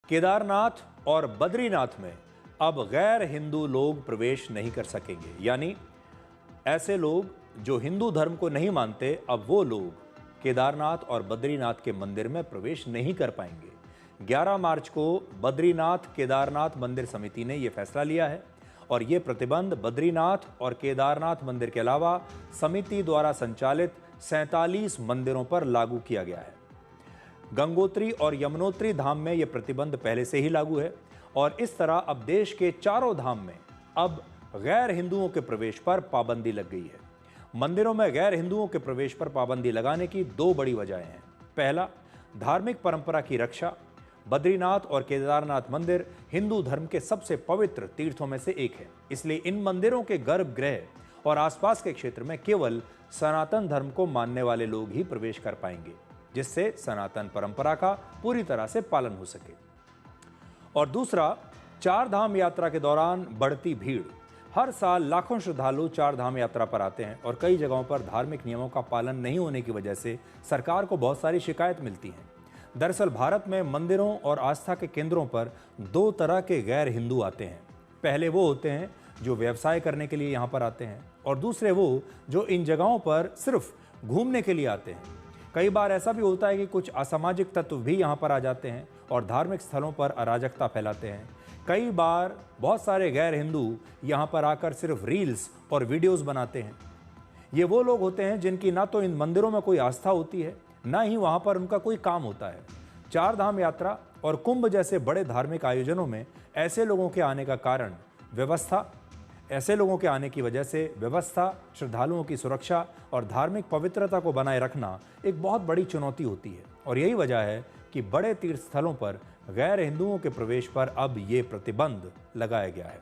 केदारनाथ और बद्रीनाथ में अब गैर हिंदू लोग प्रवेश नहीं कर सकेंगे। यानी ऐसे लोग जो हिंदू धर्म को नहीं मानते, अब वो लोग केदारनाथ और बद्रीनाथ के मंदिर में प्रवेश नहीं कर पाएंगे। 11 मार्च को बद्रीनाथ केदारनाथ मंदिर समिति ने यह फैसला लिया है और ये प्रतिबंध बद्रीनाथ और केदारनाथ मंदिर के अलावा समिति द्वारा संचालित 47 मंदिरों पर लागू किया गया है। गंगोत्री और यमुनोत्री धाम में यह प्रतिबंध पहले से ही लागू है और इस तरह अब देश के चारों धाम में अब गैर हिंदुओं के प्रवेश पर पाबंदी लग गई है। मंदिरों में गैर हिंदुओं के प्रवेश पर पाबंदी लगाने की दो बड़ी वजहें हैं। पहला, धार्मिक परंपरा की रक्षा। बद्रीनाथ और केदारनाथ मंदिर हिंदू धर्म के सबसे पवित्र तीर्थों में से एक है, इसलिए इन मंदिरों के गर्भगृह और आसपास के क्षेत्र में केवल सनातन धर्म को मानने वाले लोग ही प्रवेश कर पाएंगे, जिससे सनातन परंपरा का पूरी तरह से पालन हो सके। और दूसरा, चार धाम यात्रा के दौरान बढ़ती भीड़। हर साल लाखों श्रद्धालु चार धाम यात्रा पर आते हैं और कई जगहों पर धार्मिक नियमों का पालन नहीं होने की वजह से सरकार को बहुत सारी शिकायत मिलती हैं। दरअसल भारत में मंदिरों और आस्था के केंद्रों पर दो तरह के गैर हिंदू आते हैं। पहले वो होते हैं जो व्यवसाय करने के लिए यहाँ पर आते हैं और दूसरे वो जो इन जगहों पर सिर्फ घूमने के लिए आते हैं। कई बार ऐसा भी होता है कि कुछ असामाजिक तत्व भी यहाँ पर आ जाते हैं और धार्मिक स्थलों पर अराजकता फैलाते हैं। कई बार बहुत सारे गैर हिंदू यहाँ पर आकर सिर्फ रील्स और वीडियोस बनाते हैं। ये वो लोग होते हैं जिनकी ना तो इन मंदिरों में कोई आस्था होती है, ना ही वहाँ पर उनका कोई काम होता है। चार धाम यात्रा और कुंभ जैसे बड़े धार्मिक आयोजनों में ऐसे लोगों के आने का कारण ऐसे लोगों के आने की वजह से व्यवस्था, श्रद्धालुओं की सुरक्षा और धार्मिक पवित्रता को बनाए रखना एक बहुत बड़ी चुनौती होती है। और यही वजह है कि बड़े तीर्थ स्थलों पर गैर हिंदुओं के प्रवेश पर अब ये प्रतिबंध लगाया गया है।